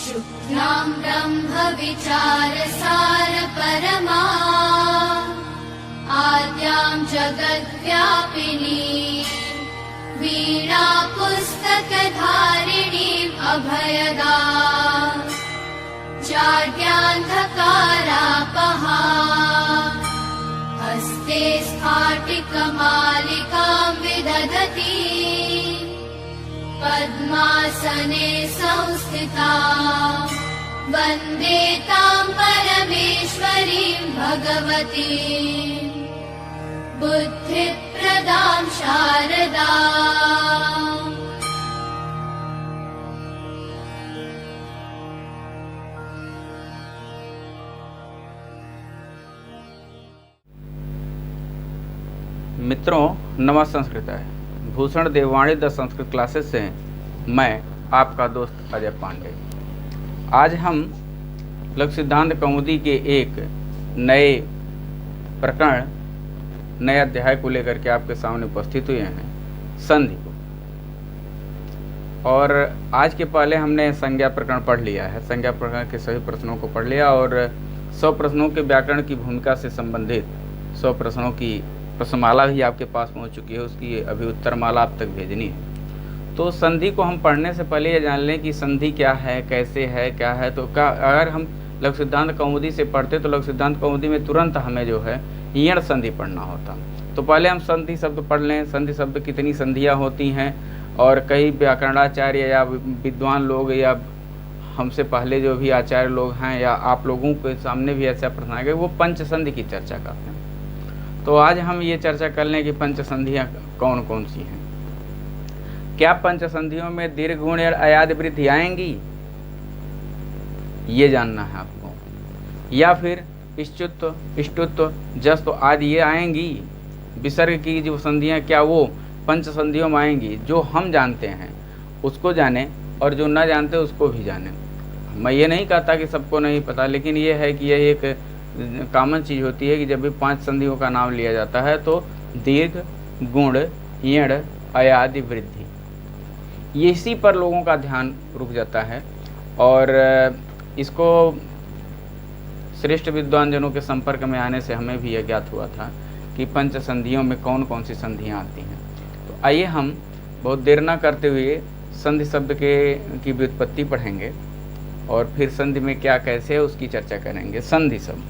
शुक्लां ब्रह्मविचारसार परमा आद्यां जगद्व्यापिनी वीणा पुस्तकधारिणीम् अभयदाम् जाड्यान्धकारापहा हस्ते स्फाटिकमालिकां विदधती पद्मासने संस्थिता वन्दे तां परमेश्वरीं भगवतीं बुद्धिप्रदां शारदा। मित्रों, नमः संस्कृताय। भूषण देववाणी द संस्कृत क्लासेस से मैं आपका दोस्त अजय पांडे। आज हम लघु सिद्धांत कौमुदी के एक नए प्रकरण, नए अध्याय को लेकर के आपके सामने उपस्थित हुए हैं, संधि को। और आज के पहले हमने संज्ञा प्रकरण पढ़ लिया है। संज्ञा प्रकरण के सभी प्रश्नों को पढ़ लिया और 100 प्रश्नों के व्याकरण की भूमिका से संबंधित 100 प्रश्नों की प्रश्नमाला भी आपके पास पहुंच चुकी है। उसकी अभी उत्तरमाला आप तक भेजनी है। तो संधि को हम पढ़ने से पहले ये जान लें कि संधि क्या है, कैसे है, क्या है। तो अगर हम लघु सिद्धांत कौमुदी से पढ़ते तो लघु सिद्धांत कौमुदी में तुरंत हमें जो है यण संधि पढ़ना होता। तो पहले हम संधि शब्द पढ़ लें। संधि शब्द कितनी संधियाँ होती हैं, और कई व्याकरणाचार्य या विद्वान लोग या हमसे पहले जो भी आचार्य लोग हैं या आप लोगों के सामने भी ऐसा प्रश्न आएगा, वो पंच संधि की चर्चा करते हैं। तो आज हम ये चर्चा कर लें कि पंच संधियाँ कौन कौन सी हैं। क्या पंच संधियों में दीर्घ गुण और अयाद वृद्धि आएंगी, ये जानना है आपको, या फिर इष्टुत्व, इष्टुत्व, जस्त्व आदि ये आएंगी। विसर्ग की जो संधियाँ क्या वो पंच संधियों में आएंगी। जो हम जानते हैं उसको जाने और जो न जानते उसको भी जाने। मैं ये नहीं कहता कि सबको नहीं पता, लेकिन ये है कि यह एक कॉमन चीज़ होती है कि जब भी 5 संधियों का नाम लिया जाता है तो दीर्घ, गुण, यण, अयादि, वृद्धि, ये इसी पर लोगों का ध्यान रुक जाता है। और इसको श्रेष्ठ विद्वानजनों के संपर्क में आने से हमें भी यह ज्ञात हुआ था कि पंच संधियों में कौन कौन सी संधियाँ आती हैं। तो आइए हम बहुत देर न करते हुए संधि शब्द की व्युत्पत्ति पढ़ेंगे और फिर संधि में क्या कैसे है उसकी चर्चा करेंगे। संधि शब्द,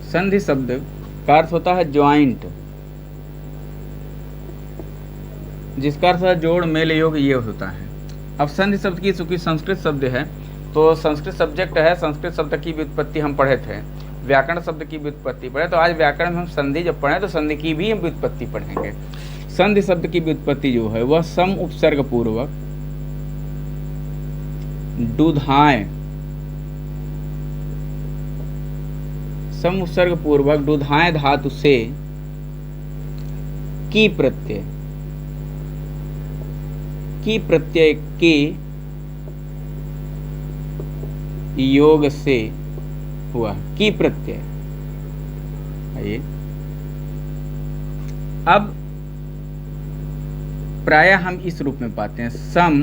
संधि शब्द का अर्थ होता है ज्वाइंट, जिसका अर्थ है जोड़, मेल, योग, ये होता है। अब संधि शब्द की चूंकि संस्कृत शब्द है तो संस्कृत सब्जेक्ट है, संस्कृत शब्द की व्युत्पत्ति हम पढ़े थे, व्याकरण शब्द की व्युत्पत्ति पढ़े। तो आज व्याकरण में हम संधि जब पढ़े तो संधि की भी हम व्युत्पत्ति पढ़ेंगे। संधि शब्द की व्युत्पत्ति जो है वह सम उपसर्ग पूर्वक डुधाएं, सम उपसर्ग पूर्वक डुधाएं धातु से की प्रत्यय, की प्रत्यय के योग से हुआ। की प्रत्यय, आइए अब प्रायः हम इस रूप में पाते हैं, सम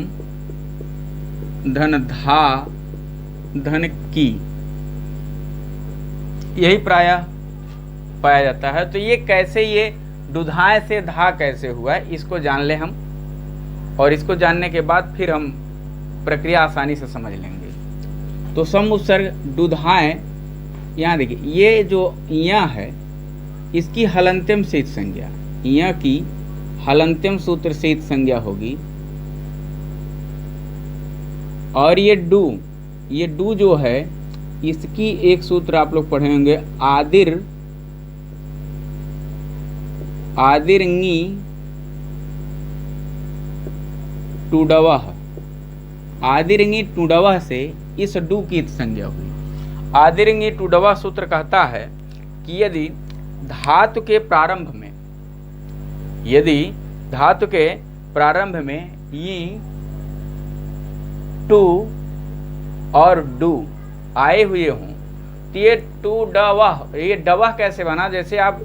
धन धा धन की, यही प्रायः पाया जाता है। तो ये कैसे, ये दुधाए से धा कैसे हुआ है, इसको जान ले हम, और इसको जानने के बाद फिर हम प्रक्रिया आसानी से समझ लेंगे। तो सम उपसर्ग दुधाए, यहाँ देखिए ये जो इया है इसकी हलंत्यम से संज्ञा, इया की हलंत्यम सूत्र से संज्ञा होगी। और ये डू जो है इसकी एक सूत्र आप लोग पढ़े होंगे, आदिरंगी टूडवह, आदिरंगी टूडवह से इस डू की संज्ञा हुई। आदिरंगी टूडवह सूत्र कहता है कि यदि धातु के प्रारंभ में, यदि धातु के प्रारंभ में ई टू और डू आए हुए हों तो ये टू डवह, ये डवह कैसे बना, जैसे आप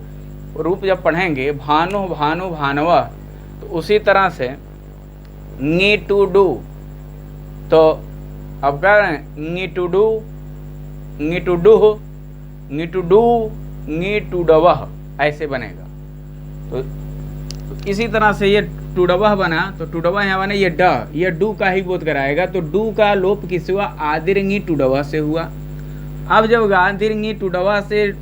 रूप जब पढ़ेंगे भानु भानु भानवह, तो उसी तरह से नी टू डू, तो अब क्या करें, नी टू डू, नी टू डू, नी टू डू, नी टू डवह, ऐसे बनेगा। तो इसी तरह से ये टूडवह बना, तो टूडवह यहाँ बने, ये डू का ही बोध कराएगा। तो डू का लोप किससे हुआ, आदिरंगी टूडवह से हुआ। अब जब आदिरंगी टूडवह से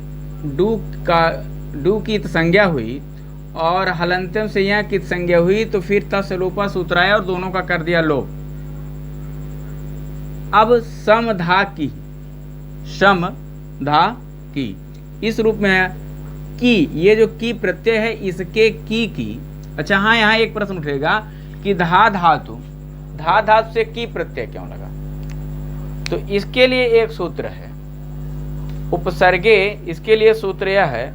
डू की संज्ञा हुई और हलंत्यम से यहाँ की संज्ञा हुई, तो फिर तसलोपा सूत्र आया और दोनों का कर दिया लोप। अब समधा की, समधा की इस रूप में है की, ये जो की प्रत्यय है इसके की। अच्छा हाँ, यहाँ एक प्रश्न उठेगा कि धा धातु से की प्रत्यय क्यों लगा। तो इसके लिए एक सूत्र है उपसर्गे, इसके लिए सूत्र यह है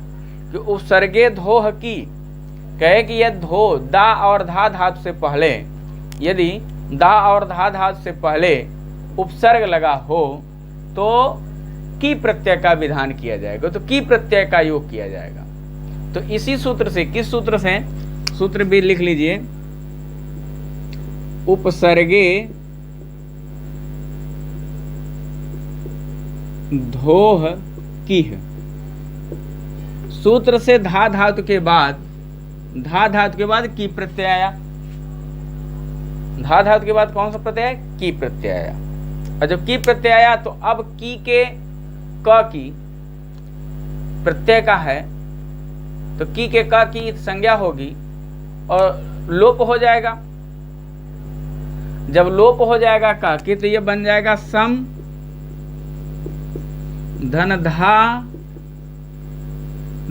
कि उपसर्गे धोह की, कहे कि यह धो दा और धा धातु से पहले, यदि दा और धा धातु से पहले उपसर्ग लगा हो तो की प्रत्यय का विधान किया जाएगा, तो की प्रत्यय का योग किया जाएगा। तो इसी सूत्र से, किस सूत्र से, सूत्र भी लिख लीजिए, उपसर्गे धोह कीह, सूत्र से धा धातु के बाद की प्रत्यय आया। धा धातु के बाद कौन सा प्रत्यय, की प्रत्यय आया। और जब की प्रत्यय आया तो अब की के क की प्रत्यय का है, तो की के क की संज्ञा होगी और लोप हो जाएगा। जब लोप हो जाएगा का की, तो ये बन जाएगा सम धन धा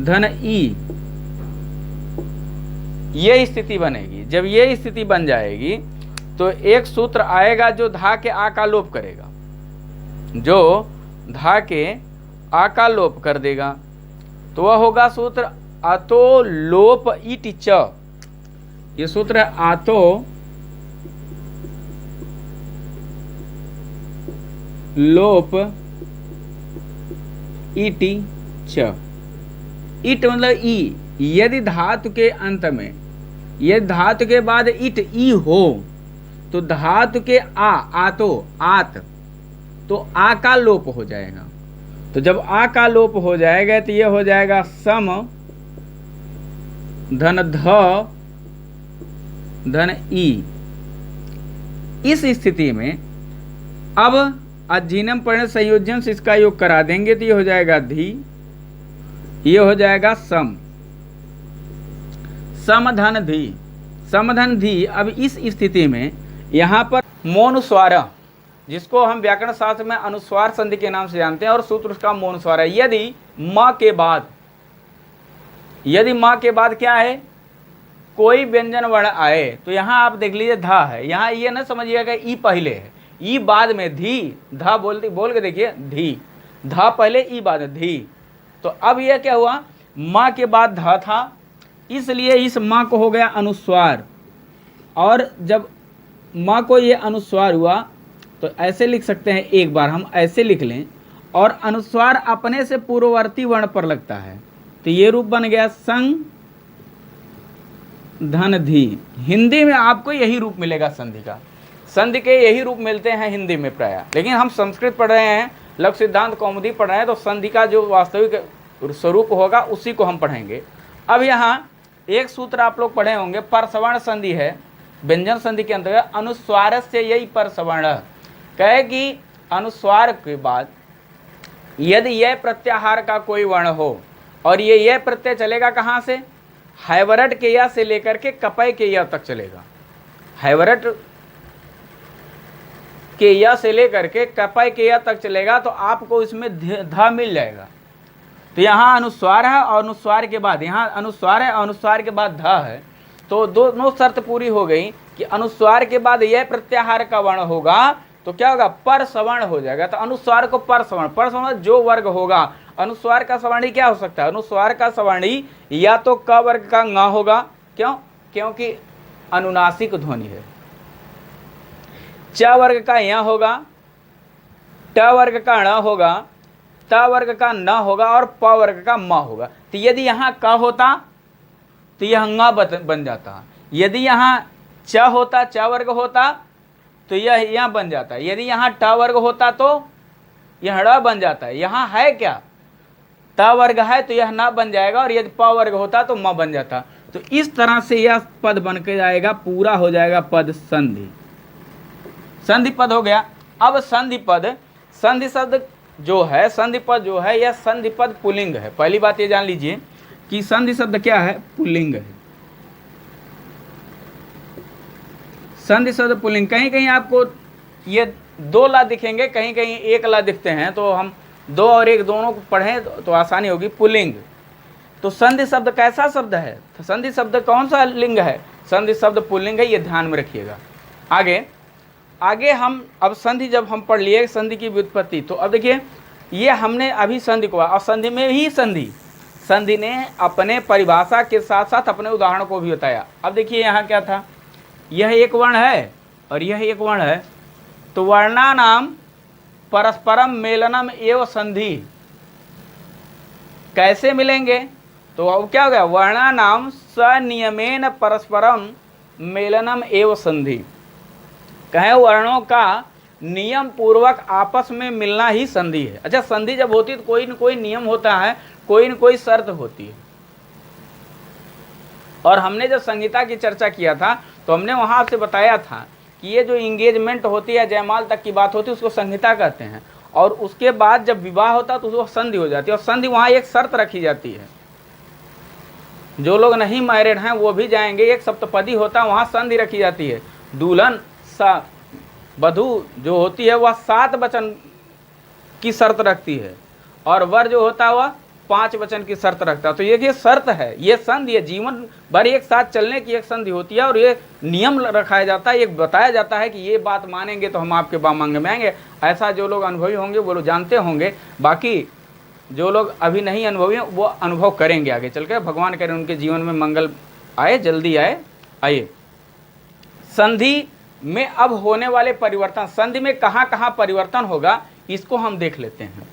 धन ई, ये स्थिति बनेगी। जब ये स्थिति बन जाएगी तो एक सूत्र आएगा जो धा के आ का लोप करेगा, जो धा के आ का लोप कर देगा। तो वह होगा सूत्र आतो लोप इट च, ये सूत्र है आतो लोप इटी च। इट मतलब ई, यदि धातु के अंत में, यदि धातु के बाद इट ई हो तो धातु के आतो आत, तो आ का लोप हो जाएगा। तो जब आ का लोप हो जाएगा तो ये हो जाएगा सम धन ध धन ई। इस स्थिति में अब अजीनम परिणत संयोजन से इसका योग करा देंगे तो ये हो जाएगा धी, ये हो जाएगा सम समधन धी, समधन धी। अब इस स्थिति में यहाँ पर मोनुस्वार, जिसको हम व्याकरण शास्त्र में अनुस्वार संधि के नाम से जानते हैं, और सूत्र उसका मोनुस्वार है। यदि माँ के बाद, यदि माँ के बाद क्या है, कोई व्यंजन वर्ण आए, तो यहाँ आप देख लीजिए धा है, यहाँ ये न समझिएगा ई पहले है, ई बाद में, धी धा बोल के देखिए, धी धा पहले ई बाद धी। तो अब यह क्या हुआ, माँ के बाद धा था, इसलिए इस माँ को हो गया अनुस्वार। और जब माँ को ये अनुस्वार हुआ तो ऐसे लिख सकते हैं, एक बार हम ऐसे लिख लें, और अनुस्वार अपने से पूर्ववर्ती वर्ण पर लगता है, तो ये रूप बन गया संग धन धी। हिंदी में आपको यही रूप मिलेगा संधि का, संधि के यही रूप मिलते हैं हिंदी में प्राय, लेकिन हम संस्कृत पढ़ रहे हैं, लघु सिद्धांत कौमुदी पढ़ रहे हैं, तो संधि का जो वास्तविक स्वरूप होगा उसी को हम पढ़ेंगे। अब यहाँ एक सूत्र आप लोग पढ़े होंगे, परसवर्ण संधि है, व्यंजन संधि के अंतर्गत अनुस्वार से यही परसवर्ण, कहे कि अनुस्वार के बाद यदि यह प्रत्याहार का कोई वर्ण हो, और ये प्रत्यय चलेगा कहाँ से, हैवरट के या से लेकर के कपय के या तक चलेगा, हैवरट के या से लेकर के कपय के या तक चलेगा, तो आपको इसमें ध मिल जाएगा। तो यहाँ अनुस्वार है और अनुस्वार के बाद, यहाँ अनुस्वार है और अनुस्वार के बाद ध है, तो दोनों शर्त पूरी हो गई कि अनुस्वार के बाद यह प्रत्याहार का वर्ण होगा तो क्या होगा, पर सवर्ण हो जाएगा। तो अनुस्वार को पर सवर्ण जो वर्ग होगा, अनुस्वार का सवर्णी क्या हो सकता है, अनुस्वार का सवर्णी या तो क वर्ग का ङ होगा, क्यों, क्योंकि अनुनासिक ध्वनि है, च वर्ग का य होगा, ट वर्ग का ण होगा, त वर्ग का न होगा, और प वर्ग का म होगा। तो यदि यहाँ क होता तो यह ङ बन जाता, यदि यहाँ च होता, च वर्ग होता तो यह यहाँ बन जाता है, यदि यहाँ ट वर्ग होता तो यह ड़ बन जाता है। यहाँ है क्या, त वर्ग है तो यह न बन जाएगा, और यदि प वर्ग होता तो म बन जाता। तो इस तरह से यह पद बन के जाएगा, पूरा हो जाएगा पद संधि। संधि पद हो गया। अब संधि पद, संधि शब्द जो है, संधि पद जो है, यह संधि पद पुल्लिंग है। पहली बात ये जान लीजिए कि संधि शब्द क्या है, पुल्लिंग है। संधि शब्द पुल्लिंग, कहीं कहीं आपको ये दो ला दिखेंगे, कहीं कहीं एक ला दिखते हैं, तो हम दो और एक दोनों को पढ़ें तो आसानी होगी। पुल्लिंग। तो संधि शब्द कैसा शब्द है, तो संधि शब्द कौन सा लिंग है, संधि शब्द पुल्लिंग है, ये ध्यान में रखिएगा। आगे हम अब संधि जब हम पढ़ लिए संधि की व्युत्पत्ति, तो अब देखिए ये हमने अभी संधि को, और संधि में ही संधि ने अपने परिभाषा के साथ साथ अपने उदाहरण को भी बताया। अब देखिए यहाँ क्या था, यह एक वर्ण है और यह एक वर्ण है, तो वर्णानाम परस्परम मेलनम एव संधि, कैसे मिलेंगे, तो अब क्या हो गया, वर्णानाम सनियमेन परस्परम मेलनम एव संधि, कहे वर्णों का नियम पूर्वक आपस में मिलना ही संधि है। अच्छा, संधि जब होती है तो कोई न कोई नियम होता है, कोई न कोई शर्त होती है। और हमने जब संहिता की चर्चा किया था तो हमने वहां से बताया था कि ये जो इंगेजमेंट होती है, जयमाल तक की बात होती है, उसको संहिता कहते हैं। और उसके बाद जब विवाह होता है तो उसको संधि हो जाती है, और संधि वहां एक शर्त रखी जाती है। जो लोग नहीं मैरिड हैं वो भी जाएंगे, एक सप्तपदी होता है, वहां संधि रखी जाती है। दुल्हन वधू जो होती है वह 7 वचन की शर्त रखती है, और वर जो होता है वह 5 वचन की शर्त रखता है। तो ये शर्त है, ये संधि है, जीवन भर एक साथ चलने की एक संधि होती है, और ये नियम रखाया जाता है, ये बताया जाता है कि ये बात मानेंगे तो हम आपके बामांग में आएंगे। ऐसा जो लोग अनुभवी होंगे वो लोग जानते होंगे, बाकी जो लोग अभी नहीं अनुभवी हैं वो अनुभव करेंगे आगे चल के। भगवान करें उनके जीवन में मंगल आए, जल्दी आए। आइए, संधि में अब होने वाले परिवर्तन, संधि में कहाँ कहाँ परिवर्तन होगा इसको हम देख लेते हैं।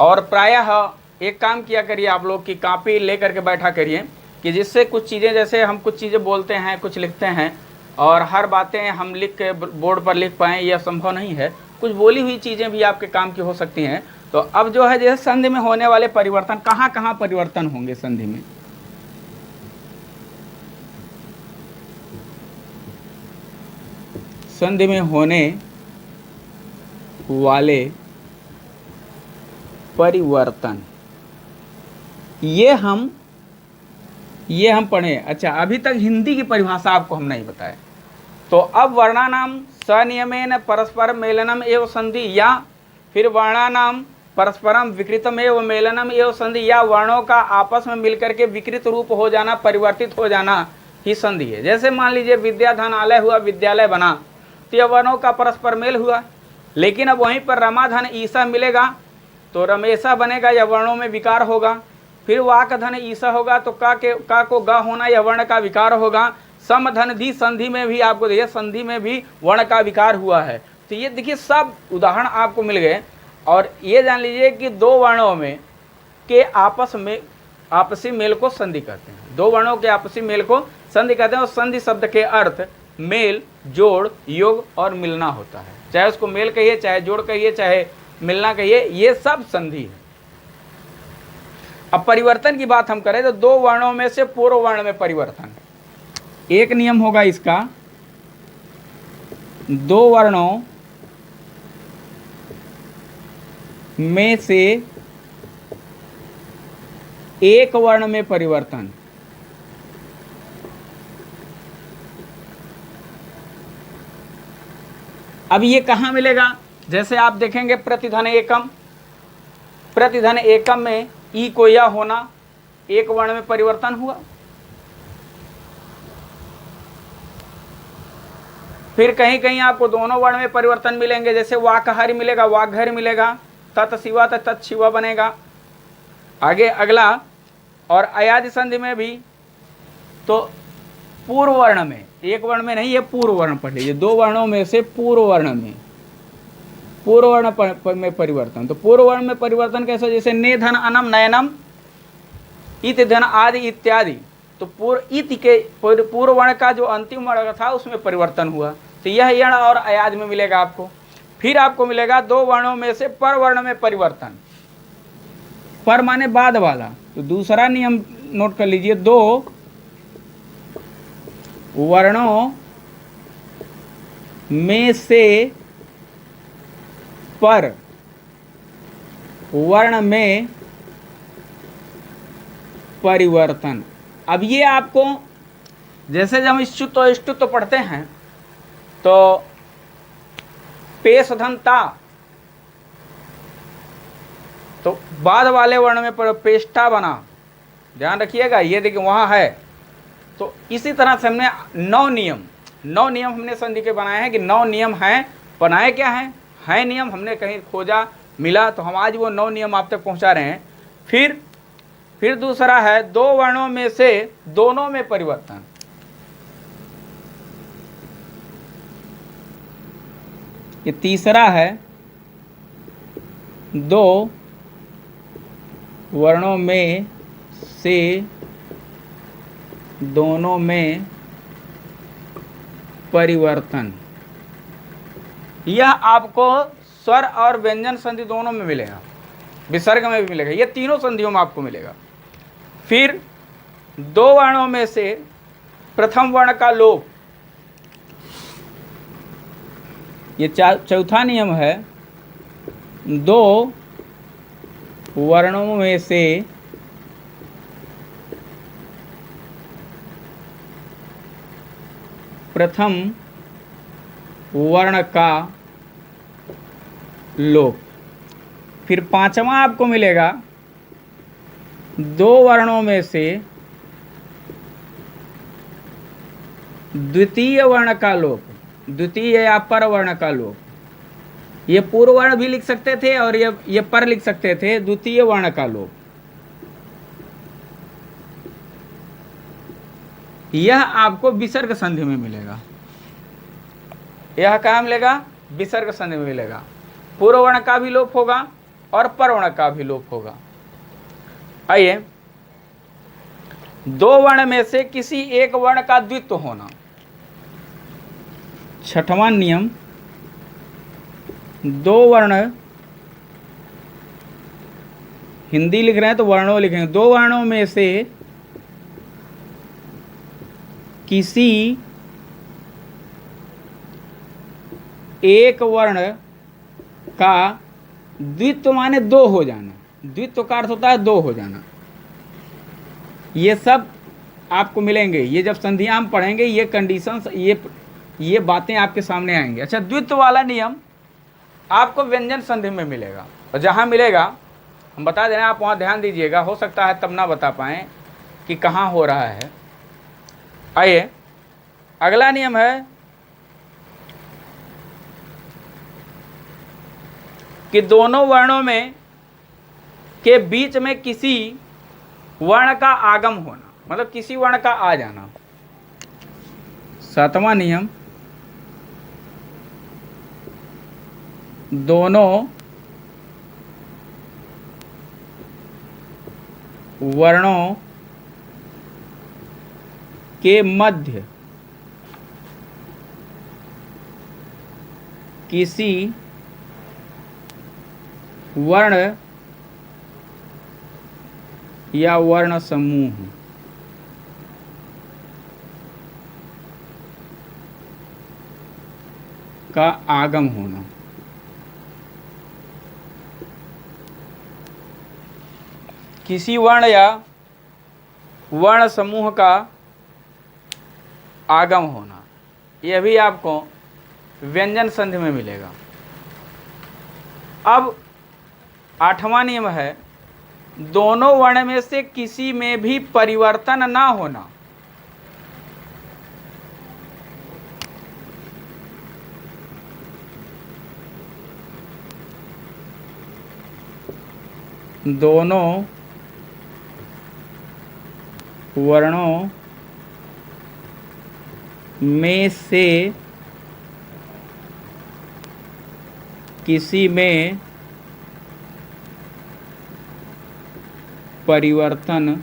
और प्रायः एक काम किया करिए, आप लोग की कॉपी लेकर के बैठा करिए, कि जिससे कुछ चीज़ें, जैसे हम कुछ चीज़ें बोलते हैं, कुछ लिखते हैं, और हर बातें हम लिख के बोर्ड पर लिख पाएँ यह संभव नहीं है। कुछ बोली हुई चीज़ें भी आपके काम की हो सकती हैं। तो अब जो है, जैसे संधि में होने वाले परिवर्तन, कहाँ कहाँ परिवर्तन होंगे संधि में। संधि में होने वाले परिवर्तन, ये हम पढ़े। अच्छा, अभी तक हिंदी की परिभाषा आपको हम नहीं बताए। तो अब वर्णानाम सनियमेन परस्पर मेलनम एवं संधि, या फिर वर्णानाम परस्परम विकृतम एवं मेलनम एवं संधि, या वर्णों का आपस में मिलकर के विकृत रूप हो जाना, परिवर्तित हो जाना ही संधि है। जैसे मान लीजिए विद्याधनालय हुआ, विद्यालय बना, तो यह वर्णों का परस्पर मेल हुआ। लेकिन अब वहीं पर रमाधन ईसा मिलेगा तो रमेशा बनेगा, यह वर्णों में विकार होगा। फिर वाक धन ईसा होगा तो का को गा होना, यह वर्ण का विकार होगा। सम धन धी संधि में भी आपको देखिए, संधि में भी वर्ण का विकार हुआ है। तो ये देखिए सब उदाहरण आपको मिल गए। और ये जान लीजिए कि दो वर्णों में के आपस में आपसी मेल को संधि कहते हैं। दो वर्णों के आपसी मेल को संधि कहते हैं। और संधि शब्द के अर्थ मेल, जोड़, योग और मिलना होता है। चाहे उसको मेल कहिए, चाहे जोड़ कहिए, चाहे मिलना कहिए, ये सब संधि है। अब परिवर्तन की बात हम करें तो दो वर्णों में से पूर्व वर्ण में परिवर्तन, एक नियम होगा इसका, दो वर्णों में से एक वर्ण में परिवर्तन। अब ये कहां मिलेगा, जैसे आप देखेंगे प्रतिधन एकम, प्रतिधन एकम में ई को या होना, एक वर्ण में परिवर्तन हुआ। फिर कहीं कहीं आपको दोनों वर्ण में परिवर्तन मिलेंगे, जैसे वाकहरि मिलेगा, वाघहरि मिलेगा, तत् शिवा तत् शिवा बनेगा। आगे अगला, और अयादि संधि में भी तो पूर्व वर्ण में, एक वर्ण में नहीं, ये पूर्व वर्ण पढ़ लीजिए, दो वर्णों में से पूर्व वर्ण में, पूर्व वर्ण में परिवर्तन। तो पूर्व वर्ण में परिवर्तन कैसे? जैसे ने धन अनम नयनम इत धन आदि इत्यादि। तो पूर्व इत के पूर्व वर्ण का जो अंतिम वर्ण था उसमें परिवर्तन हुआ, तो यह यण और अयाज में मिलेगा आपको। फिर आपको मिलेगा दो वर्णों में से पर वर्ण में परिवर्तन। पर माने बाद वाला। तो दूसरा नियम नोट कर लीजिए, दो वर्णों में से पर वर्ण में परिवर्तन। अब ये आपको जैसे जब हम स्तुत और स्तुत पढ़ते हैं तो पेश धन ता, तो बाद वाले वर्ण में पेष्टा बना, ध्यान रखिएगा, ये देखिए वहां है। तो इसी तरह से हमने नौ नियम हमने संधि के बनाए हैं कि 9 नियम हैं। बनाए क्या है नियम, हमने कहीं खोजा मिला, तो हम आज वो 9 नियम आप तक पहुंचा रहे हैं। फिर दूसरा है दो वर्णों में से दोनों में परिवर्तन। ये तीसरा है दो वर्णों में से दोनों में परिवर्तन। यह आपको स्वर और व्यंजन संधि दोनों में मिलेगा, विसर्ग में भी मिलेगा, ये तीनों संधियों में आपको मिलेगा। फिर दो वर्णों में से प्रथम वर्ण का लोप, ये चौथा नियम है। दो वर्णों में से प्रथम वर्ण का लोप। फिर पांचवा आपको मिलेगा दो वर्णों में से द्वितीय वर्ण का लोप, द्वितीय या पर वर्ण का लोप। ये पूर्व वर्ण भी लिख सकते थे और ये पर लिख सकते थे, द्वितीय वर्ण का लोप। यह आपको विसर्ग संधि में मिलेगा। यह कहाँ मिलेगा? विसर्ग संधि में मिलेगा। पूर्व वर्ण का भी लोप होगा और पर वर्ण का भी लोप होगा। आइए, दो वर्ण में से किसी एक वर्ण का द्वित्व होना। छठवां नियम, दो वर्ण, हिंदी लिख रहे हैं तो वर्णों लिखेंगे, दो वर्णों में से किसी एक वर्ण का द्वित्व माने दो हो जाना। द्वित्व का अर्थ होता है दो हो जाना। ये सब आपको मिलेंगे, ये जब संधियां हम पढ़ेंगे ये कंडीशंस, ये बातें आपके सामने आएंगे। अच्छा, द्वित्व वाला नियम आपको व्यंजन संधि में मिलेगा, और जहां मिलेगा हम बता दे रहे हैं, आप वहां ध्यान दीजिएगा, हो सकता है तब ना बता पाएं कि कहां हो रहा है। आइए, अगला नियम है कि दोनों वर्णों में के बीच में किसी वर्ण का आगम होना, मतलब किसी वर्ण का आ जाना। सातवां नियम, दोनों वर्णों के मध्य किसी वर्ण या वर्ण समूह का आगम होना। किसी वर्ण या वर्ण समूह का आगम होना, यह भी आपको व्यंजन संधि में मिलेगा। अब आठवां नियम है, दोनों वर्ण में से किसी में भी परिवर्तन ना होना। दोनों वर्णों में से किसी में परिवर्तन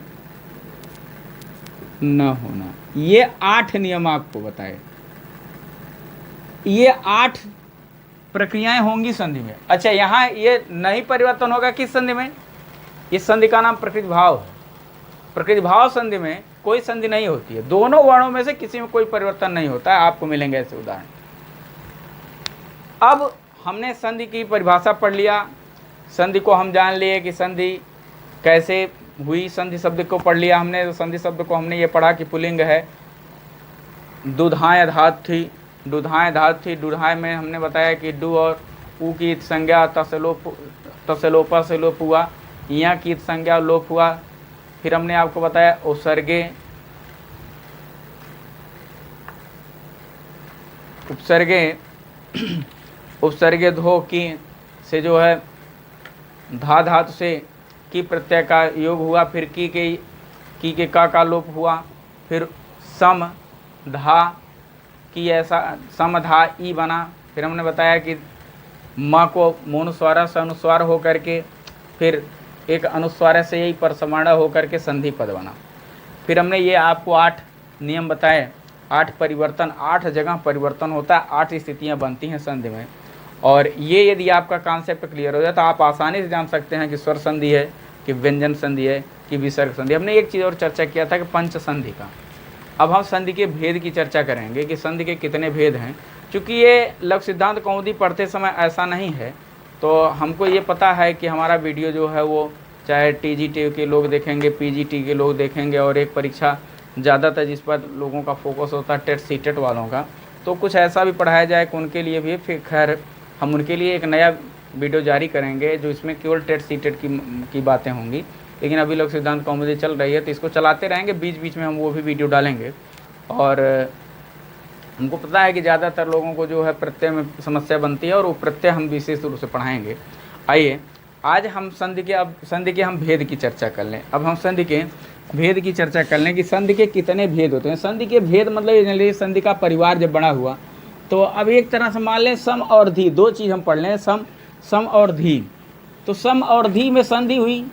न होना। ये 8 नियम आपको बताए, ये 8 प्रक्रियाएं होंगी संधि में। अच्छा, यहाँ ये नहीं परिवर्तन होगा किस संधि में? इस संधि का नाम प्रकृति भाव है। प्रकृति भाव संधि में कोई संधि नहीं होती है, दोनों वर्णों में से किसी में कोई परिवर्तन नहीं होता है। आपको मिलेंगे ऐसे उदाहरण। अब हमने संधि की परिभाषा पढ़ लिया, संधि को हम जान लिए कि संधि कैसे हुई, संधि शब्द को पढ़ लिया हमने। संधि शब्द को हमने ये पढ़ा कि पुल्लिंग है, दुधाएं धातु थी, दुधाएं धातु थी। दुधाएं में हमने बताया कि डू और ऊ की संज्ञा तसलोपा से लोप हुआ, यहाँ की संज्ञा लोप हुआ। फिर हमने आपको बताया उपसर्गे, उपसर्गे धो की से जो है धा धातु से की प्रत्यय का योग हुआ। फिर की के का लोप हुआ। फिर सम धा की ऐसा सम धा ई बना। फिर हमने बताया कि माँ को मोनुस्वारा से अनुस्वार हो करके फिर एक अनुस्वार से यही परसमाणा होकर के संधि पद बना। फिर हमने ये आपको 8 नियम बताए, 8 परिवर्तन, 8 जगह परिवर्तन होता है, 8 स्थितियां बनती हैं संधि में। और ये यदि आपका कॉन्सेप्ट क्लियर हो जाए तो आप आसानी से जान सकते हैं कि स्वर संधि है, कि व्यंजन संधि है, कि विसर्ग संधि। हमने एक चीज़ और चर्चा किया था कि पंच संधि का। अब हम संधि के भेद की चर्चा करेंगे कि संधि के कितने भेद हैं। चूँकि ये लघु सिद्धांत कौमुदी पढ़ते समय ऐसा नहीं है, तो हमको ये पता है कि हमारा वीडियो जो है वो चाहे TGT के लोग देखेंगे, PGT के लोग देखेंगे, और एक परीक्षा ज़्यादातर जिस पर लोगों का फोकस होता है टेट सीटेट वालों का, तो कुछ ऐसा भी पढ़ाया जाए कि उनके लिए भी। फिर खैर हम उनके लिए एक नया वीडियो जारी करेंगे जो इसमें केवल टेट सीटेट की बातें होंगी। लेकिन अभी लघु सिद्धांत कौमुदी चल रही है तो इसको चलाते रहेंगे, बीच बीच में हम वो भी वीडियो डालेंगे। और हमको पता है कि ज़्यादातर लोगों को जो है प्रत्यय में समस्या बनती है, और वो प्रत्यय हम विशेष रूप से पढ़ाएंगे। आइए आज हम संधि के हम भेद की चर्चा कर लें। अब हम संधि के भेद की चर्चा कर लें कि संधि के कितने भेद होते हैं। संधि के भेद मतलब ये संधि का परिवार जब बड़ा हुआ तो अब एक तरह से मान लें सम और धी, 2 चीज़ हम पढ़ लें, सम और धी। तो सम और धी में संधि हुई।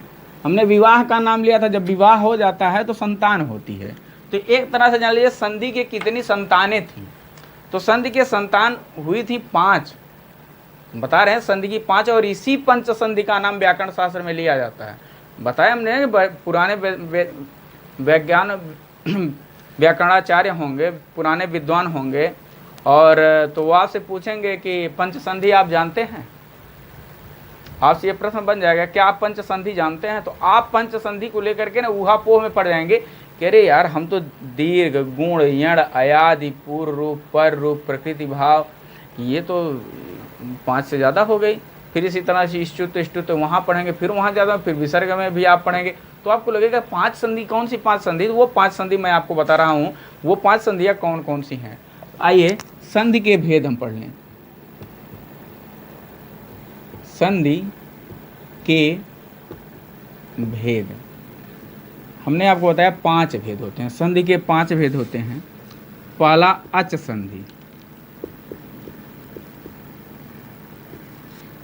हमने विवाह का नाम लिया था, जब विवाह हो जाता है तो संतान होती है। तो एक तरह से जान लीजिए संधि के कितनी संतानें थी। तो संधि के संतान हुई थी 5, बता रहे हैं संधि की 5, और इसी पंच संधि का नाम व्याकरण शास्त्र में लिया जाता है। बताया हमने पुराने व्याकरणाचार्य होंगे, पुराने विद्वान होंगे, और तो वो आपसे पूछेंगे कि पंच संधि आप जानते हैं। आपसे ये प्रश्न बन जाएगा क्या आप पंच संधि जानते हैं, तो आप पंच संधि को लेकर के ना ऊहापोह में पड़ जाएंगे कि अरे यार हम तो दीर्घ गुण यण अयादि पूर्व रूप पर रूप प्रकृति भाव ये तो 5 से ज़्यादा हो गई। फिर इसी तरह से स्तुत वहाँ पढ़ेंगे, फिर वहाँ ज़्यादा, फिर विसर्ग में भी आप पढ़ेंगे तो आपको लगेगा 5 संधि कौन सी 5 संधि। वो 5 संधि मैं आपको बता रहा हूँ, वो 5 संधियाँ कौन कौन सी हैं। आइए संधि के भेद हम पढ़ लें। संधि के भेद हमने आपको बताया 5 भेद होते हैं। संधि के 5 भेद होते हैं। पहला अच संधि,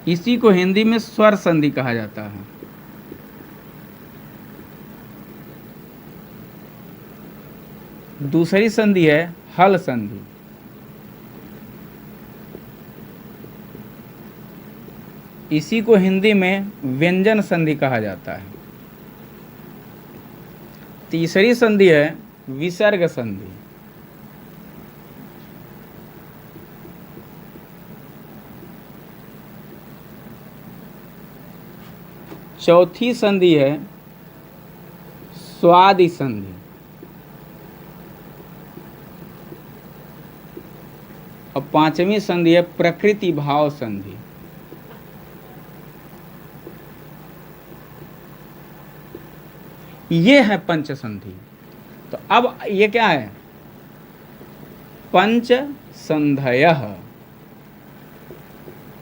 इसी को हिंदी में स्वर संधि कहा जाता है। दूसरी संधि है हल संधि, इसी को हिंदी में व्यंजन संधि कहा जाता है। तीसरी संधि है विसर्ग संधि, चौथी संधि है स्वादि संधि, और 5वीं संधि है प्रकृति भाव संधि। ये है पंच संधि। तो अब ये क्या है पंच संधयः,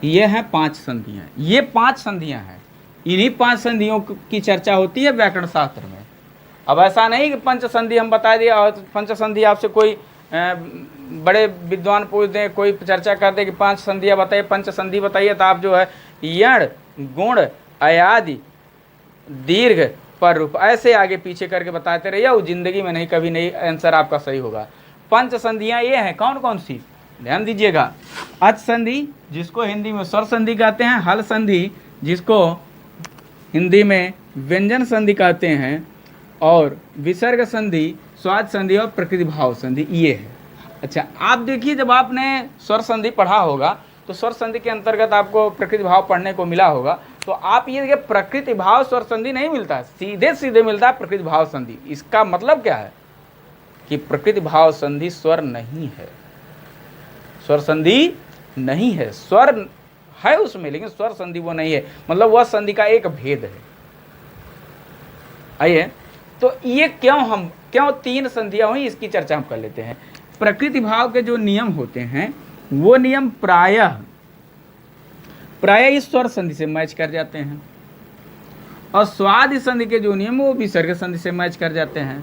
ये है 5 संधियां। ये 5 संधियां हैं, इन्हीं 5 संधियों की चर्चा होती है व्याकरण शास्त्र में। अब ऐसा नहीं कि पंच संधि हम बता दिया और पंच संधि आपसे कोई बड़े विद्वान पूछते हैं, कोई चर्चा करते हैं कि 5 संधियाँ बताइए, पंच संधि बताइए, तो आप जो है यण गुण अयादि दीर्घ पर रूप ऐसे आगे पीछे करके बताते रहिए, वो जिंदगी में नहीं कभी नहीं आंसर आपका सही होगा। पंच संधियाँ ये हैं, कौन कौन सी, ध्यान दीजिएगा। अच संधि जिसको हिंदी में स्वर संधि कहते हैं, हल संधि जिसको हिंदी में व्यंजन संधि कहते हैं, और विसर्ग संधि, स्वाद संधि और प्रकृति भाव संधि, ये है। अच्छा, आप देखिए जब आपने स्वर संधि पढ़ा होगा तो स्वर संधि के अंतर्गत आपको प्रकृति भाव पढ़ने को मिला होगा, तो आप ये देखिए प्रकृति भाव स्वर संधि नहीं मिलता है, सीधे सीधे मिलता है प्रकृति भाव संधि। इसका मतलब क्या है कि प्रकृति भाव संधि स्वर नहीं है, स्वर संधि नहीं है, स्वर है उसमें लेकिन स्वर संधि वो नहीं है, मतलब वह संधि का एक भेद है। आइए, तो ये क्यों 3 संधियां हुई, इसकी चर्चा हम कर लेते हैं। प्रकृति भाव के जो नियम होते हैं वो नियम प्रायः इस स्वर संधि से मैच कर जाते हैं, और स्वाद संधि के जो नियम वो विसर्ग संधि से मैच कर जाते हैं।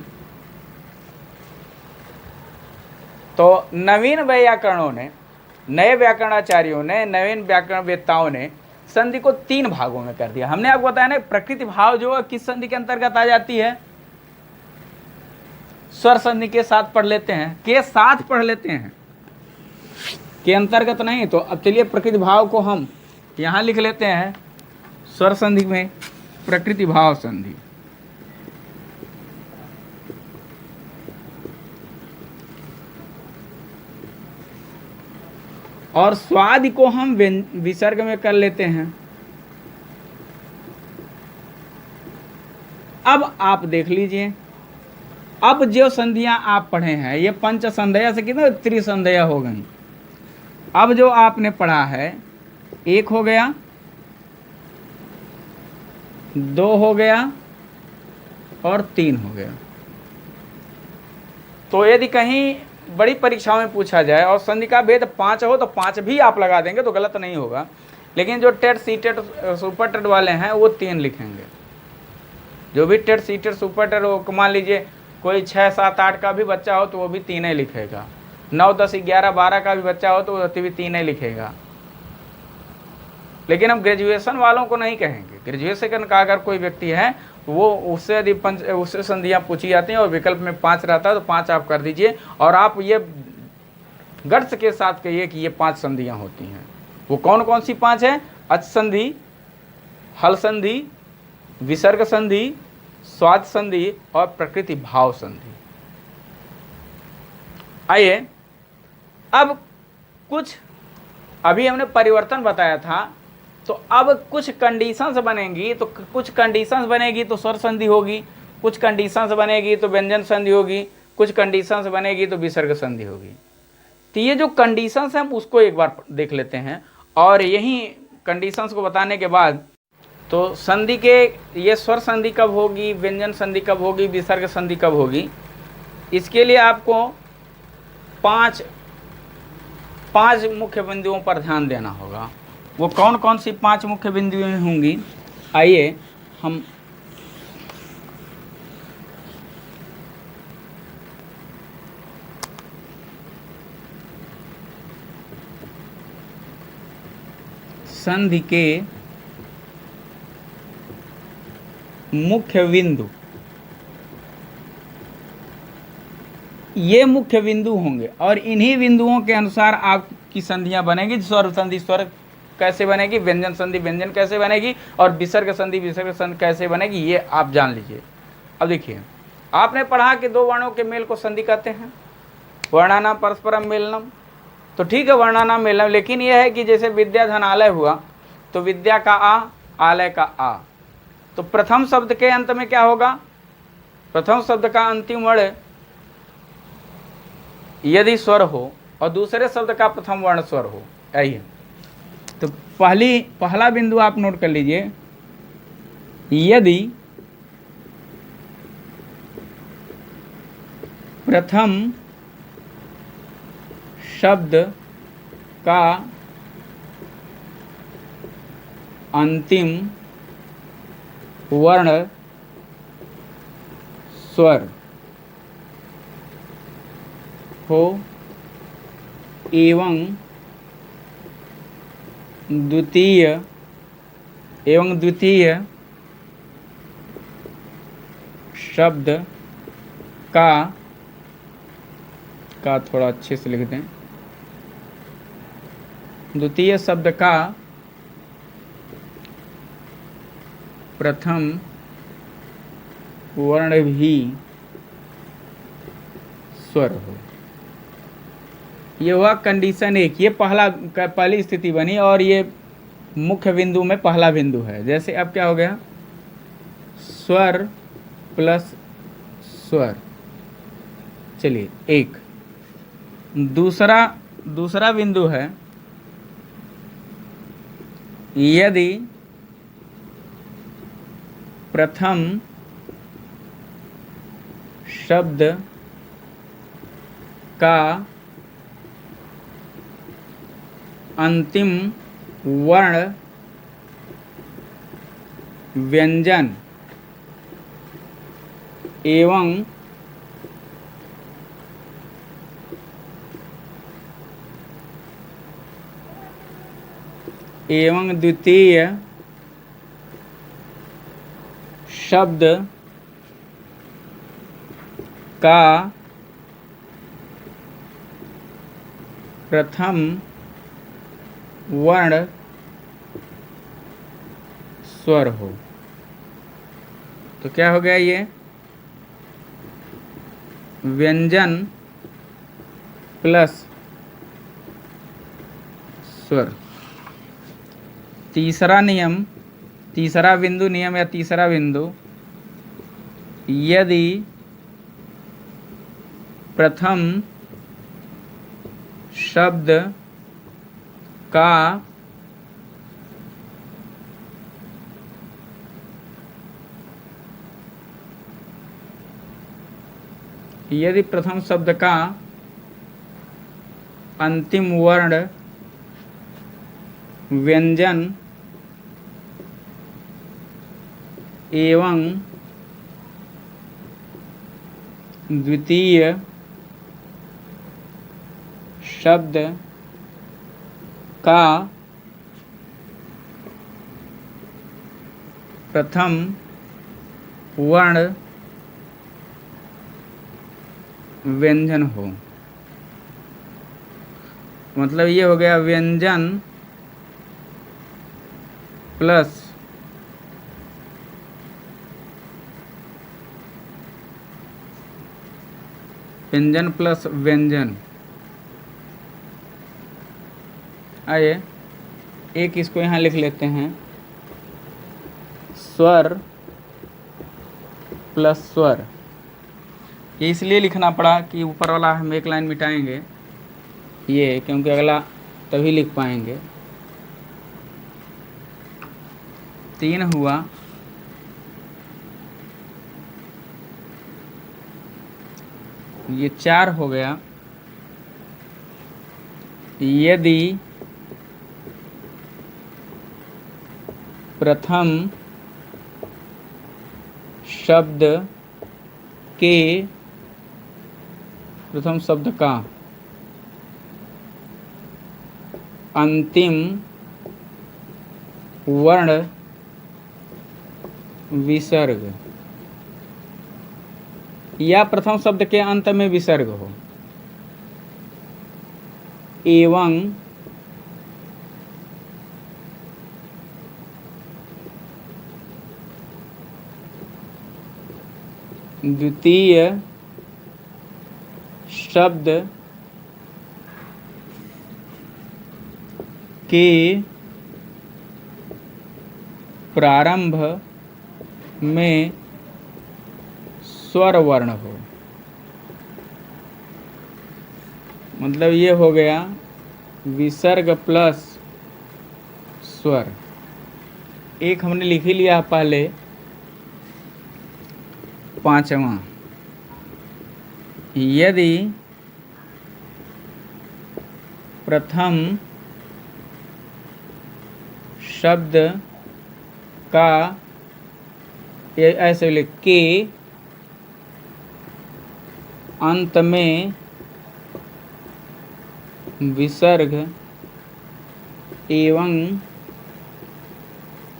तो नवीन व्याकरणों ने, नए व्याकरणाचार्यों ने, नवीन व्याकरण वेत्ताओं ने संधि को 3 भागों में कर दिया। हमने आपको बताया ना, प्रकृति भाव जो किस संधि के अंतर्गत आ जाती है, स्वर संधि के साथ पढ़ लेते हैं, के साथ पढ़ लेते हैं, के अंतर्गत नहीं। तो अब चलिए प्रकृति भाव को हम यहां लिख लेते हैं, स्वर संधि में प्रकृति भाव संधि। और स्वाद को हम विसर्ग में कर लेते हैं। अब आप देख लीजिए, अब जो संधियां आप पढ़े हैं ये पंच संध्या से कितने त्रिसंध्या हो गई। अब जो आपने पढ़ा है, 1 हो गया, 2 हो गया और 3 हो गया। तो यदि कहीं बड़ी परीक्षाओं में पूछा जाए और संधि का भेद 5 हो तो 5 भी आप लगा देंगे तो गलत नहीं होगा, लेकिन जो TET C TET super TET वाले हैं वो 3 लिखेंगे। जो भी TET C TET super TET, मान लीजिए कोई 6, 7, 8 का भी बच्चा हो तो वो भी 3 ही लिखेगा, 9, 10, 11, 12 का भी बच्चा हो तो वो भी 3 ही लिखेगा। लेकिन हम ग्रेजुएशन वालों को नहीं कहेंगे। ग्रेजुएशन का अगर कोई व्यक्ति है वो उससे यदि उससे संधियाँ पूछी जाती हैं और विकल्प में 5 रहता है तो 5 आप कर दीजिए, और आप ये गर्ज के साथ कहिए कि ये 5 संधियाँ होती हैं। वो कौन कौन सी 5 है? अच संधि, हल संधि, विसर्ग संधि, स्वाद संधि और प्रकृति भाव संधि। आइए, अब कुछ अभी हमने परिवर्तन बताया था, तो अब कुछ कंडीशंस बनेंगी। तो कुछ कंडीशंस बनेगी तो स्वर संधि होगी, कुछ कंडीशंस बनेगी तो व्यंजन संधि होगी, कुछ कंडीशंस बनेगी तो विसर्ग संधि होगी। तो ये जो कंडीशंस हैं हम उसको एक बार देख लेते हैं, और यही कंडीशंस को बताने के बाद तो संधि के ये स्वर संधि कब होगी, व्यंजन संधि कब होगी, विसर्ग संधि कब होगी, इसके लिए आपको 5 मुख्य बिंदुओं पर ध्यान देना होगा। वो कौन कौन सी 5 मुख्य बिंदुएं होंगी, आइए हम संधि के मुख्य बिंदु, ये मुख्य बिंदु होंगे और इन्हीं बिंदुओं के अनुसार आपकी संधियां बनेगी। स्वर संधि स्वर कैसे बनेगी, व्यंजन संधि व्यंजन कैसे बनेगी, और विसर्ग संधि विसर्ग संधि कैसे बनेगी, ये आप जान लीजिए। अब देखिए, आपने पढ़ा कि 2 वर्णों के मेल को संधि कहते हैं, वर्णानाम परस्परम मेलनम। तो ठीक है, वर्णानाम मेलनम, लेकिन यह है कि जैसे विद्या धन आलय हुआ तो विद्या का आ, आलय का आ, तो प्रथम शब्द के अंत में क्या होगा, प्रथम शब्द का अंतिम वर्ण यदि स्वर हो और दूसरे शब्द का प्रथम वर्ण स्वर हो। आइए, तो पहला बिंदु आप नोट कर लीजिए, यदि प्रथम शब्द का अंतिम वर्ण स्वर हो एवं द्वितीय शब्द का थोड़ा अच्छे से लिख दें, द्वितीय शब्द का प्रथम वर्ण भी स्वर हो। ये हुआ कंडीशन एक, ये पहली स्थिति बनी और ये मुख्य बिंदु में पहला बिंदु है। जैसे अब क्या हो गया, स्वर प्लस स्वर। चलिए एक दूसरा बिंदु है, यदि प्रथम शब्द का अंतिम वर्ण व्यंजन एवं द्वितीय शब्द का प्रथम वर्ण स्वर हो। तो क्या हो गया, ये व्यंजन प्लस स्वर। तीसरा बिंदु, यदि प्रथम शब्द का अंतिम वर्ण व्यंजन एवं द्वितीय शब्द का प्रथम वर्ण व्यंजन हो। मतलब ये हो गया व्यंजन प्लस व्यंजन। आइए एक इसको यहाँ लिख लेते हैं, स्वर प्लस स्वर। ये इसलिए लिखना पड़ा कि ऊपर वाला हम एक लाइन मिटाएंगे ये, क्योंकि अगला तभी लिख पाएंगे। 3 हुआ, ये 4 हो गया। यदि प्रथम शब्द का अंतिम वर्ण विसर्ग या प्रथम शब्द के अंत में विसर्ग हो, एवं द्वितीय शब्द के प्रारंभ में स्वर वर्ण हो। मतलब ये हो गया विसर्ग प्लस स्वर। एक हमने लिख ही लिया पहले, 5वां, यदि प्रथम शब्द का ऐसे लिख के अंत में विसर्ग एवं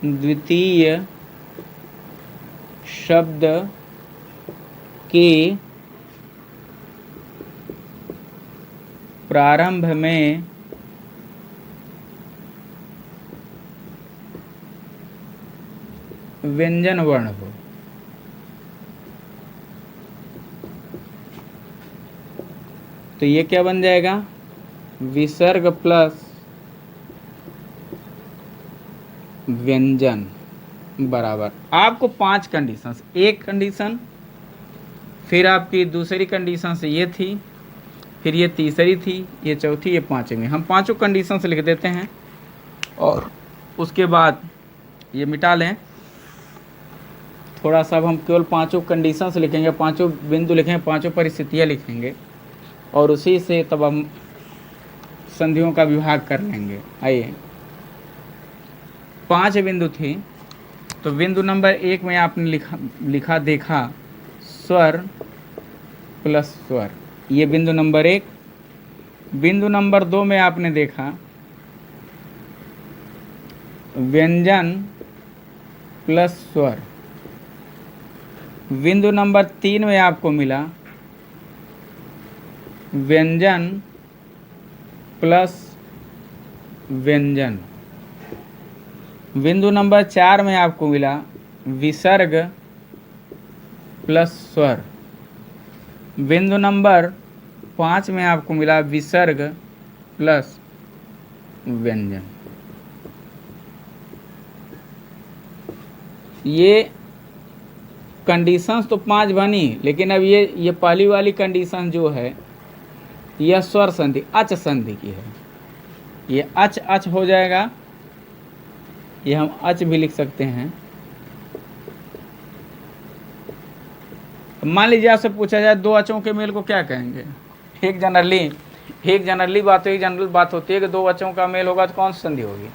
द्वितीय शब्द के प्रारंभ में व्यंजन वर्ण हो। तो ये क्या बन जाएगा, विसर्ग प्लस व्यंजन बराबर आपको 5 कंडीशन, एक कंडीशन, फिर आपकी दूसरी कंडीशन से ये थी, फिर ये तीसरी थी, ये चौथी, ये पांचवी। हम पांचों कंडीशन से लिख देते हैं और उसके बाद ये मिटा लें। थोड़ा सा अब हम केवल पांचों कंडीशन से लिखेंगे, पांचों बिंदु लिखेंगे, पांचों परिस्थितियाँ लिखेंगे और उसी से तब हम संधियों का विभाग कर लेंगे। आइए, 5 बिंदु थी, तो बिंदु नंबर 1 में आपने लिखा देखा स्वर प्लस स्वर, ये बिंदु नंबर 1। बिंदु नंबर 2 में आपने देखा व्यंजन प्लस स्वर। बिंदु नंबर 3 में आपको मिला व्यंजन प्लस व्यंजन। बिंदु नंबर 4 में आपको मिला विसर्ग प्लस स्वर। बिंदु नंबर 5 में आपको मिला विसर्ग प्लस व्यंजन। ये कंडीशंस तो 5 बनी, लेकिन अब ये पहली वाली कंडीशन जो है यह स्वर संधि अच संधि की है। ये अच अच हो जाएगा, ये हम अच भी लिख सकते हैं। मान लीजिए आपसे पूछा जाए 2 अचों के मेल को क्या कहेंगे। एक जनरली बात होती है कि 2 अचों का मेल होगा तो कौन सी संधि होगी,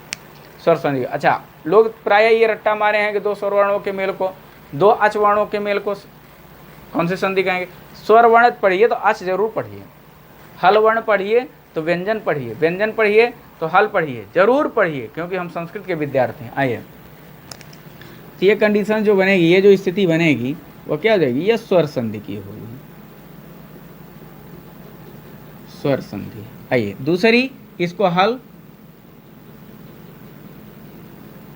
स्वर संधि। अच्छा, लोग प्राय ये रट्टा मारे हैं कि 2 स्वर वर्णों के मेल को, 2 अच वर्णों के मेल को कौन सी संधि कहेंगे। स्वर वर्ण पढ़िए तो अच जरूर पढ़िए, हल वर्ण पढ़िए तो व्यंजन पढ़िए, व्यंजन पढ़िए तो हल पढ़िए, जरूर पढ़िए, क्योंकि हम संस्कृत के विद्यार्थी हैं। आइए, तो ये कंडीशन जो बनेगी, ये जो स्थिति बनेगी वो क्या हो जाएगी, ये स्वर संधि की होगी, स्वर संधि। आइए दूसरी, इसको हल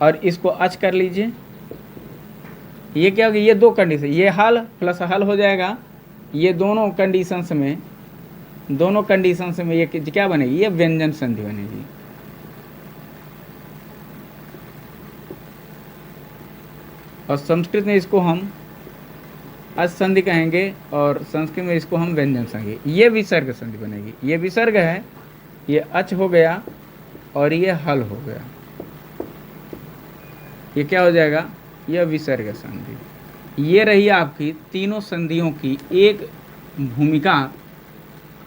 और इसको अच कर लीजिए। ये क्या होगी, ये 2 कंडीशन, ये हल प्लस हल हो जाएगा। ये दोनों कंडीशंस में ये क्या बनेगी, ये व्यंजन संधि बनेगी। और संस्कृत में इसको हम अच संधि कहेंगे और संस्कृत में इसको हम व्यंजन संधि। ये विसर्ग संधि बनेगी, ये विसर्ग है, ये अच हो गया और ये हल हो गया। ये क्या हो जाएगा, यह विसर्ग संधि। ये रही आपकी तीनों संधियों की एक भूमिका।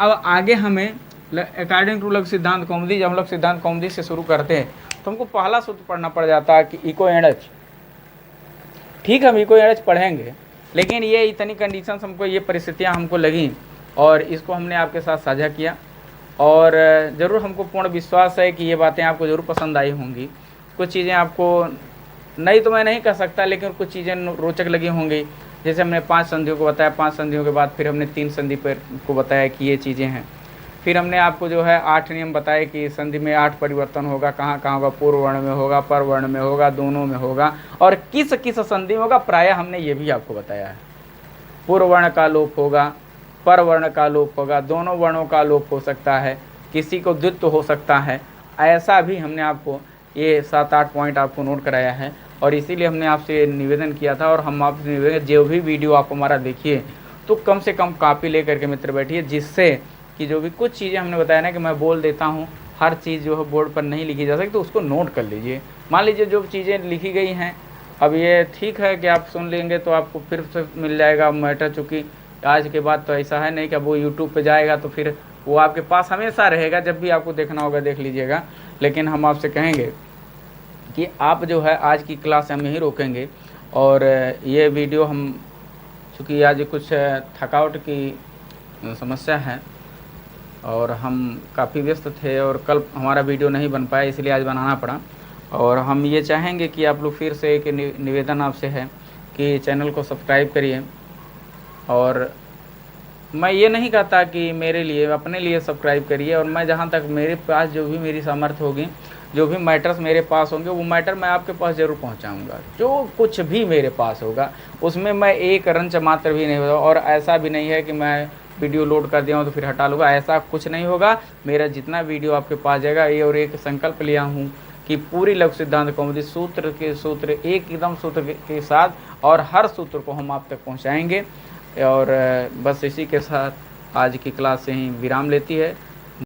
अब आगे हमें अकॉर्डिंग टू लघु सिद्धांत कौमुदी, जब हम लोग सिद्धांत कौमुदी से शुरू करते हैं तो हमको पहला सूत्र पढ़ना पड़ जाता है कि इको एंड एच। ठीक, हम इको एंड एच पढ़ेंगे, लेकिन ये इतनी कंडीशंस हमको, ये परिस्थितियाँ हमको लगी और इसको हमने आपके साथ साझा किया। और ज़रूर हमको पूर्ण विश्वास है कि ये बातें आपको ज़रूर पसंद आई होंगी। कुछ चीज़ें आपको नहीं तो मैं नहीं कह सकता, लेकिन कुछ चीज़ें रोचक लगी होंगी। जैसे हमने 5 संधियों को बताया, 5 संधियों के बाद फिर हमने 3 संधि पर को बताया कि ये चीज़ें हैं। फिर हमने आपको जो है 8 नियम बताए कि संधि में 8 परिवर्तन होगा, कहाँ कहाँ होगा, पूर्व वर्ण में होगा, पर वर्ण में होगा, दोनों में होगा, और किस किस संधि में होगा। प्रायः हमने ये भी आपको बताया है, पूर्व वर्ण का लोप होगा, पर वर्ण का लोप होगा, दोनों वर्णों का लोप हो सकता है, किसी को द्वित्व हो सकता है। ऐसा भी हमने आपको ये 7-8 पॉइंट आपको नोट कराया है। और इसीलिए हमने आपसे निवेदन किया था, और हम आपसे निवेदन, जो भी वीडियो आप हमारा देखिए तो कम से कम कॉपी लेकर के मित्र बैठिए, जिससे कि जो भी कुछ चीज़ें हमने बताया ना कि मैं बोल देता हूँ, हर चीज़ जो है बोर्ड पर नहीं लिखी जा सकती, तो उसको नोट कर लीजिए। मान लीजिए जो चीज़ें लिखी गई हैं, अब ये ठीक है कि आप सुन लेंगे तो आपको फिर से मिल जाएगा मैटर, चूँकि आज के बाद तो ऐसा है नहीं कि अब वो यूट्यूब पे जाएगा तो फिर वो आपके पास हमेशा रहेगा, जब भी आपको देखना होगा देख लीजिएगा। लेकिन हम आपसे कहेंगे कि आप जो है आज की क्लास हम यहीं रोकेंगे, और ये वीडियो हम, चूँकि आज कुछ थकावट की समस्या है और हम काफ़ी व्यस्त थे और कल हमारा वीडियो नहीं बन पाया, इसलिए आज बनाना पड़ा। और हम ये चाहेंगे कि आप लोग फिर से एक निवेदन आपसे है कि चैनल को सब्सक्राइब करिए। और मैं ये नहीं कहता कि मेरे लिए, अपने लिए सब्सक्राइब करिए। और मैं जहाँ तक मेरे पास जो भी मेरी सामर्थ्य होगी, जो भी मैटर्स मेरे पास होंगे, वो मैटर मैं आपके पास ज़रूर पहुँचाऊँगा। जो कुछ भी मेरे पास होगा उसमें मैं एक रंच मात्र भी नहीं होगा। और ऐसा भी नहीं है कि मैं वीडियो लोड कर दिया हूँ तो फिर हटा लूँगा, ऐसा कुछ नहीं होगा। मेरा जितना वीडियो आपके पास जाएगा, ये और एक संकल्प लिया हूँ कि पूरी लघु सिद्धांत कौमुदी सूत्र एक एकदम सूत्र के साथ और हर सूत्र को हम आप तक पहुँचाएँगे। और बस इसी के साथ आज की क्लास से ही विराम लेती है।